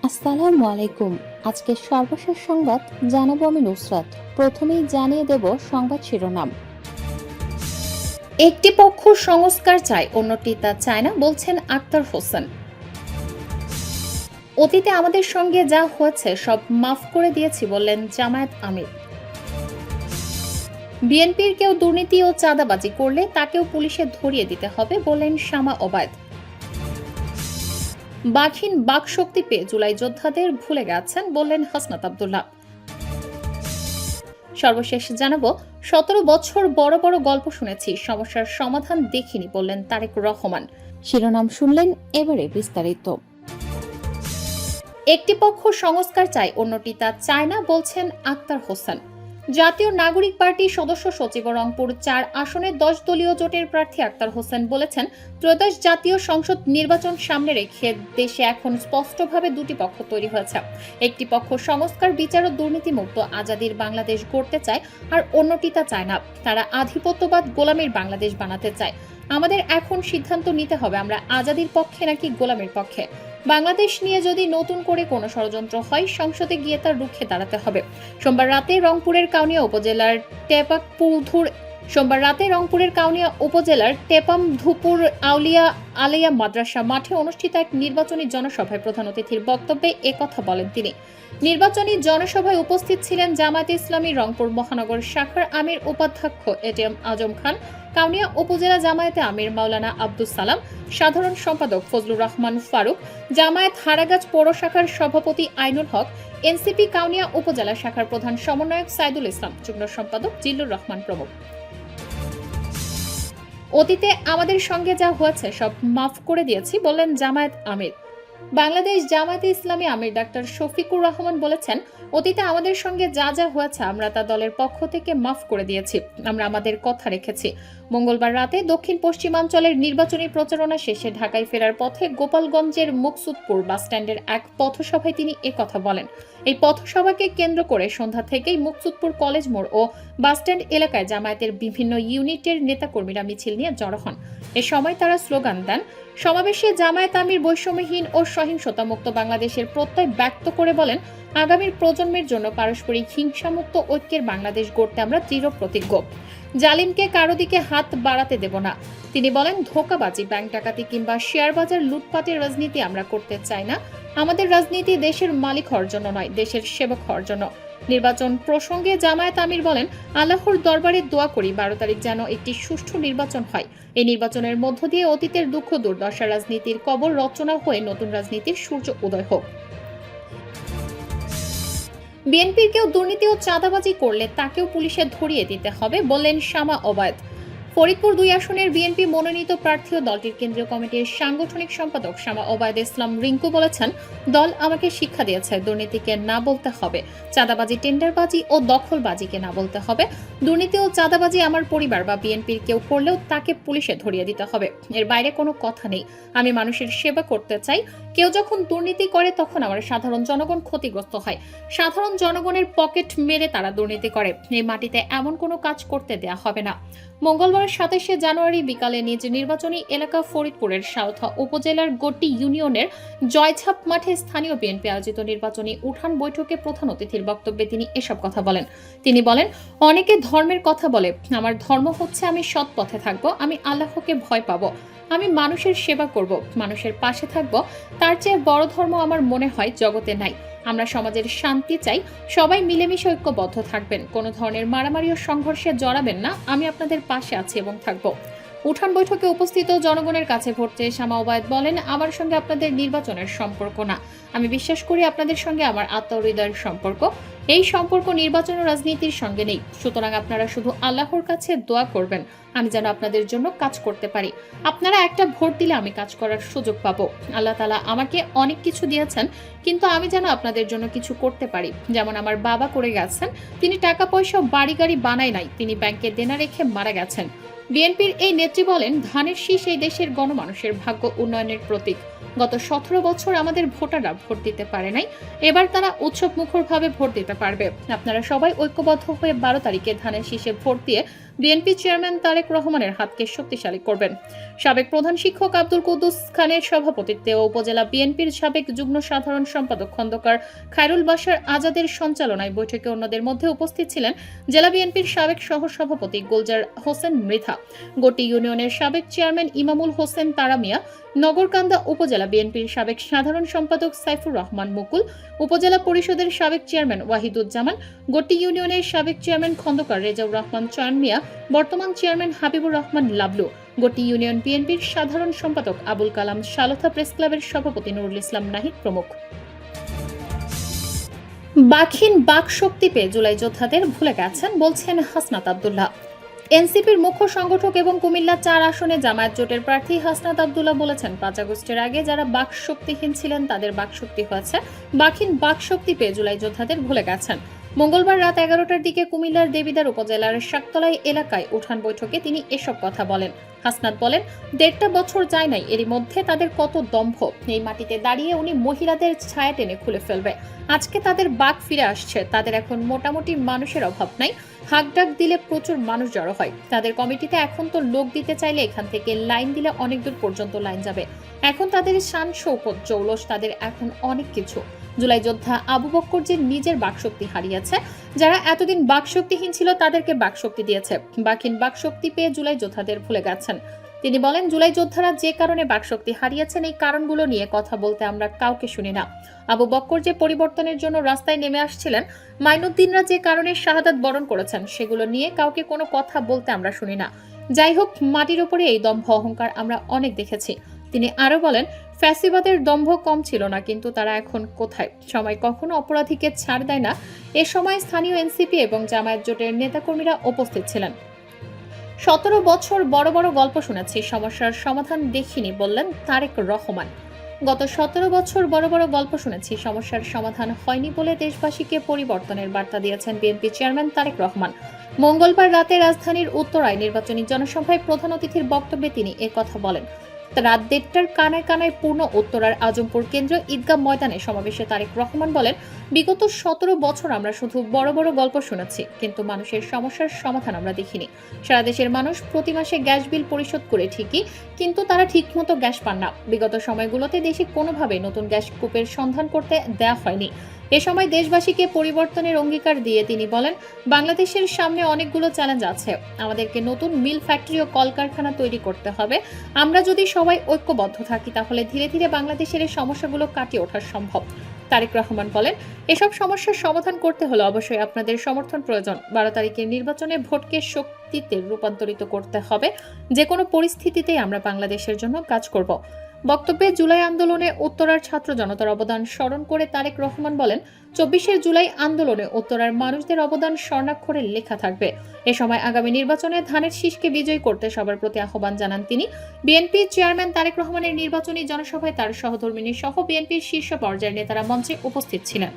আসসালামু আলাইকুম। আজকে সর্বশেষ সংবাদ জানাবো আমি নুসরাত। প্রথমেই জানিয়ে দেব সংবাদ শিরোনাম। একটি পক্ষ সংস্কার চায়, অন্যটি তা চায় না বলছেন আক্তার হোসেন। অতীতে আমাদের সঙ্গে যা হয়েছে সব মাফ করে দিয়েছি বললেন জামায়াত আমির। বিএনপির কেউ দুর্নীতি ও চাঁদাবাজি করলে তাকেও পুলিশে ধরিয়ে দিতে হবে বললেন শামা ওবায়দ। বাঘহীন বাকশক্তি পেয়ে জুলাই যোদ্ধাদের ভুলে গেছেন বললেন হাসনাত আব্দুল্লাহ। সর্বশেষ জানাবো 17 বছর বড় বড় গল্প শুনেছি, সমস্যার সমাধান দেখিনি বললেন তারেক রহমান। শিরোনাম শুনলেন, এবারে বিস্তারিত। একটি পক্ষ সংস্কার চায়, অন্যটি তা চায় না বলছেন আক্তার হোসেন। জাতীয় নাগরিক পার্টির সদস্য সচিব রংপুর 4 আসনে 10 দলীয় জোটের প্রার্থী আক্তার হোসেন বলেছেন, ত্রয়োদশ জাতীয় সংসদ নির্বাচন সামনে রেখে দেশে এখন স্পষ্টভাবে দুটি পক্ষ তৈরি হয়েছে। একটি পক্ষ সংস্কার, বিচার ও দুর্নীতিমুক্ত আজাদির বাংলাদেশ গড়তে চায়, আর অন্যটি তা চায় না। তারা আধিপত্যবাদ, গোলামীর বাংলাদেশ বানাতে চায়। আমাদের এখন সিদ্ধান্ত নিতে হবে আমরা আজাদির পক্ষে নাকি গোলামীর পক্ষে। বাংলাদেশ নিয়ে যদি নতুন করে কোনো ষড়যন্ত্র হয়, সংসদে গিয়ে তার রুখে দাঁড়াতে হবে। সোমবার রাতে রংপুরের কাউনিয়া উপজেলার টেপামধুপুর আউলিয়া আলিয়া মাদ্রাসা মাঠে অনুষ্ঠিত এক নির্বাচনী জনসভায় প্রধান অতিথির বক্তব্যে একথা বলেন তিনি। নির্বাচনী জনসভায় উপস্থিত ছিলেন জামায়াতে ইসলামী রংপুর মহানগর শাখার আমির উপাধ্যক্ষ এটিএম আজম খান, কাউনিয়া উপজেলা জামায়াতে আমির মাওলানা আব্দুস সালাম, সাধারণ সম্পাদক ফজলুর রহমান ফারুক, জামায়াত হারাগাছ পৌর শাখার সভাপতি আইনুল হক, এনসিপি কাউনিয়া উপজেলা শাখার প্রধান সমন্বয়ক সাইদুল ইসলাম, যুগ্ম সম্পাদক জিল্লুর রহমান প্রমুখ। অতীতে আমাদের সঙ্গে যা হয়েছে সব মাফ করে দিয়েছি বললেন জামায়াত আমির। বাংলাদেশ জামায়াতে ইসলামী আমির ডাক্তার শফিকুর রহমান বলেছেন, অতীতে আমাদের সঙ্গে যা যা হয়েছে আমরা তা দলের পক্ষ থেকে মাফ করে দিয়েছি। আমরা আমাদের কথা রেখেছি। মঙ্গলবার রাতে দক্ষিণ পশ্চিমাঞ্চলের নির্বাচনী প্রচারণা শেষে ঢাকায় ফেরার পথে গোপালগঞ্জের মুকসুদপুর বাসস্ট্যান্ডের এক পথসভায় তিনি একথা বলেন। এই পথসভাকে কেন্দ্র করে সন্ধ্যা থেকেই মুকসুদপুর কলেজ মোড় ও বাসস্ট্যান্ড এলাকায় জামায়াতের বিভিন্ন ইউনিটের নেতাকর্মীরা মিছিল নিয়ে জড়ো হন। এ সময় তারা স্লোগান দেন। সমাবেশে জামায়াত আমির বৈষম্যহীন ও সহিংসতা মুক্ত বাংলাদেশের প্রত্যয় ব্যক্ত করে বলেন, আগামীর প্রজন্মের জন্য পারস্পরিক হিংসামুক্ত ঐক্যের বাংলাদেশ গড়তে আমরা দৃঢ় প্রতিজ্ঞ। জালিমকে কারো দিকে হাত বাড়াতে দেব না। তিনি বলেন, ধোঁকাবাজি, ব্যাংক ডাকাতি কিংবা শেয়ার বাজার লুটপাটের রাজনীতি আমরা করতে চাই না। আমাদের রাজনীতি দেশের মালিক হওয়ার জন্য নয়, দেশের সেবক হওয়ার জন্য। নির্বাচন প্রসঙ্গে জামায়াত আমির বলেন, আল্লাহর দরবারে দোয়া করি 12 তারিখ যেন একটি সুষ্ঠু নির্বাচন হয়। এই নির্বাচনের মধ্য দিয়ে অতীতের দুঃখ দুর্দশা রাজনীতির কবর রচনা হয়ে নতুন রাজনীতির সূর্য উদয় হোক। বিএনপির কেউ দুর্নীতি ও চাঁদাবাজি করলে তাকেও পুলিশে ধরিয়ে দিতে হবে বললেন শামা ওবায়দ। ফরিদপুর 2 আসনের বিএনপি মনোনীত প্রার্থী ও দলটির কেন্দ্রীয় কমিটির সাংগঠনিক সম্পাদক শামা ওবায়দ ইসলাম রিঙ্কু বলেছেন, দল আমাকে শিক্ষা দিয়েছে দুর্নীতিকে না বলতে হবে, চাঁদাবাজি, টেন্ডারবাজি ও দখলবাজিকে না বলতে হবে। দুর্নীতি ও চাঁদাবাজি আমার পরিবার বা বিএনপির কেউ করলেও তাকে পুলিশে ধরিয়ে দিতে হবে। এর বাইরে কোনো কথা নেই। আমি মানুষের সেবা করতে চাই। কেউ যখন দুর্নীতি করে তখন আমার সাধারণ জনগণ ক্ষতিগ্রস্ত হয়। সাধারণ জনগণের পকেট মেরে তারা দুর্নীতি করে। এই মাটিতে এমন কোনো কাজ করতে দেয়া হবে না। মঙ্গলবার 27শে জানুয়ারি বিকালে নিজ নির্বাচনী এলাকা ফরিদপুরের সাউথা উপজেলার গটি ইউনিয়নের জয়ছাপ মাঠে স্থানীয় বিএনপি আয়োজিত নির্বাচনী উঠান বৈঠকে প্রধান অতিথির বক্তব্যে তিনি এসব কথা বলেন। তিনি বলেন, অনেকে ধর্মের কথা বলে, আমার ধর্ম হচ্ছে আমি সৎ পথে থাকবো, আমি আল্লাহকে ভয় পাবো, আমি মানুষের সেবা করব, মানুষের পাশে থাকব। তার চেয়ে বড় ধর্ম আমার মনে হয় জগতে নাই। আমরা সমাজের শান্তি চাই, সবাই মিলেমিশে ঐক্যবদ্ধ থাকবেন, কোনো ধরনের মারামারি ও সংঘর্ষে জড়াবেন না। আমি আপনাদের পাশে আছি এবং থাকব। উঠান বৈঠকে উপস্থিত জনগণের কাছে ভোট চেয়ে শামা ওবায়দ বলেন, আমার সঙ্গে আপনাদের নির্বাচনের সম্পর্ক না। আমি বিশ্বাস করি আপনাদের সঙ্গে আমার আত্মহৃদয়ের সম্পর্ক। এই সম্পর্ক নির্বাচন ও রাজনীতির সঙ্গে নেই। সুতরাং আপনারা শুধু আল্লাহর কাছে দোয়া করবেন আমি যেন আপনাদের জন্য কাজ করতে পারি। আপনারা একটা ভোট দিলে আমি কাজ করার সুযোগ পাবো। আল্লাহ তাআলা আমাকে অনেক কিছু দিয়েছেন, কিন্তু আমি যেন আপনাদের জন্য কিছু করতে পারি। যেমন আমার বাবা করে গেছেন, তিনি টাকা পয়সা বাড়ি গাড়ি বানায় নাই, তিনি ব্যাংকে দেনা রেখে মারা গেছেন। বিএনপির এই নেত্রী বলেন, ধানের শীষ এই দেশের গণমানুষের ভাগ্য উন্নয়নের প্রতীক। গত 17 বছর আমাদের ভোটাররা ভোট দিতে পারে নাই, এবার তারা উৎসব মুখরভাবে ভোট দিতে পারবে। আপনারা সবাই ঐক্যবদ্ধ হয়ে 12 তারিখে ধানের শীষে ভোট দিয়ে বিএনপি চেয়ারম্যান তারেক রহমানের হাতকে শক্তিশালী করবেন। সাবেক প্রধান শিক্ষক আব্দুল কুদ্দুস খানের সভাপতিত্বে ও উপজেলা বিএনপির সাবেক যুগ্ম সাধারণ সম্পাদক খন্দকার খায়রুল বাশার আজাদের সঞ্চালনায় বৈঠকে অন্যদের মধ্যে উপস্থিত ছিলেন জেলা বিএনপির সাবেক সহসভাপতি গুলজার হোসেন মৃধা, গটি ইউনিয়নের সাবেক চেয়ারম্যান ইমামুল হোসেন তারামিয়া, নগরকান্দা উপজেলা বিএনপির সাবেক সাধারণ সম্পাদক সাইফুর রহমান মুকুল, উপজেলা পরিষদের সাবেক চেয়ারম্যান ওয়াহিদুজ্জামান, গটি ইউনিয়নের সাবেক চেয়ারম্যান খন্দকার রেজাউর রহমান চয়ন মিয়া, বর্তমান চেয়ারম্যান হাবিবুর রহমান লাবলু, গটি ইউনিয়ন বিএনপির সাধারণ সম্পাদক আবুল কালাম, সালথা প্রেস ক্লাবের সভাপতি নুরুল ইসলাম নাহিদ প্রমুখ। বাকহীন বাকশক্তি পেয়ে জুলাই যোদ্ধাদের ভুলে গেছেন বলছেন হাসনাত আব্দুল্লাহ। এনসিপির মুখ্য সংগঠক এবং কুমিল্লা ৪ আসনে জামায়াত জোটের প্রার্থী হাসনাত আব্দুল্লাহ বলেছেন, ৫ আগস্টের আগে যারা বাকশক্তিহীন ছিলেন তাদের বাকশক্তি হয়েছে, বাকহীন বাকশক্তি পেয়ে জুলাই যোদ্ধাদের ভুলে গেছেন। মঙ্গলবার রাত ১১টার দিকে কুমিল্লার দেবিদ্বার উপজেলার শাকতলাই এলাকায় উঠান বৈঠকে তিনি এসব কথা বলেন। হাসনাত বলেন, ১.৫ বছর যায় নাই, এরই মধ্যে তাদের কত দম্ভ। এই মাটিতে দাঁড়িয়ে উনি মহিলাদের ছায়া টেনে খুলে ফেলবে। আজকে তাদের বাক ফিরে আসছে, তাদের এখন মোটামুটি মানুষের অভাব নাই। হাক ডাক দিলে প্রচুর মানুষ জড়ো হয়। তাদের কমিটিতে এখন তো লোক দিতে চাইলে এখান থেকে লাইন দিলে অনেক দূর পর্যন্ত লাইন যাবে। এখন তাদের শান শৌকত জৌলস, তাদের এখন অনেক কিছু। জুলাই যোদ্ধা আবু বক্কর যে নিজের বাকশক্তি হারিয়েছে, যারা এতদিন বাকশক্তিহীন ছিল তাদেরকে বাকশক্তি দিয়েছে। বাকহীন বাকশক্তি পেয়ে জুলাই যোদ্ধাদের ভুলে গেছেন। তিনি বলেন, জুলাই যোদ্ধারা যে কারণে বাকশক্তি হারিয়েছেন এই কারণগুলো নিয়ে কথা বলতে আমরা কাউকে শুনি না। আবু বক্কর যে পরিবর্তনের জন্য রাস্তায় নেমে আসছিলেন, মাইনুদ্দিনরা যে কারণে শাহাদাত বরণ করেছেন, সেগুলো নিয়ে কাউকে কোনো কথা বলতে আমরা শুনি না। যাই হোক, মাটির উপরে এই দম্ভ অহংকার আমরা অনেক দেখেছি। তিনি আরো বলেন, ফ্যাসিবাদের দম্ভ কম ছিল না, কিন্তু তারা এখন কোথায়? সময় কখনো অপরাধীকে ছাড় দেয় না। এ সময় স্থানীয় এনসিপি এবং জামায়াত জোটের নেতাকর্মীরা উপস্থিত ছিলেন। ১৭ বছর বড় বড় গল্প শুনেছি, সমস্যার সমাধান দেখিনি বললেন তারেক রহমান। গত ১৭ বছর বড় বড় গল্প শুনেছি, সমস্যার সমাধান হয়নি বলে দেশবাসীকে পরিবর্তনের বার্তা দিয়েছেন বিএনপি চেয়ারম্যান তারেক রহমান। মঙ্গলবার রাতে রাজধানীর উত্তরায় নির্বাচনী জনসভায় প্রধান অতিথির বক্তব্যে তিনি কথা বলেন। রাত ১:৩০টার কানায় কানায় পূর্ণ উত্তরার আজমপুর কেন্দ্র ঈদগাহ ময়দানে সমাবেশে তারেক রহমান বলেন, বিগত ১৭ বছর আমরা শুধু বড় বড় গল্প শুনেছি, কিন্তু মানুষের সমস্যার সমাধান আমরা দেখিনি। সারা দেশের মানুষ প্রতি মাসে গ্যাস বিল পরিশোধ করে ঠিকই, কিন্তু তারা ঠিকমতো গ্যাস পান না। বিগত সময়গুলোতে দেশে কোনোভাবে নতুন গ্যাস কূপের সন্ধান করতে দেয়া হয়নি। এ সময় দেশবাসীকে পরিবর্তনের অঙ্গীকার দিয়ে তিনি বলেন, বাংলাদেশের সামনে অনেকগুলো চ্যালেঞ্জ আছে। আমাদেরকে নতুন মিল, ফ্যাক্টরি ও কলকারখানা তৈরি করতে হবে। আমরা যদি সবাই ঐক্যবদ্ধ থাকি, তাহলে ধীরে ধীরে বাংলাদেশের এই সমস্যাগুলো কাটিয়ে ওঠা সম্ভব। তারেক রহমান বলেন, এসব সমস্যার সমাধান করতে হলে অবশ্যই আপনাদের সমর্থন প্রয়োজন। ১২ তারিখের নির্বাচনে ভোটকে শক্তিতে রূপান্তরিত করতে হবে। যে কোনো পরিস্থিতিতেই আমরা বাংলাদেশের জন্য কাজ করব। বক্তব্যে জুলাই আন্দোলনে উত্তরার ছাত্র জনতার অবদান স্মরণ করে তারেক রহমান বলেন, ২৪শে জুলাই আন্দোলনে উত্তরার মানুষদের অবদান স্বর্ণাক্ষরে লেখা থাকবে। এ সময় আগামী নির্বাচনে ধানের শীষকে বিজয়ী করতে সবার প্রতি আহ্বান জানান তিনি। বিএনপি চেয়ারম্যান তারেক রহমানের নির্বাচনী জনসভায় তার সহধর্মিনী সহ বিএনপির শীর্ষ পর্যায়ের নেতারা মঞ্চে উপস্থিত ছিলেন।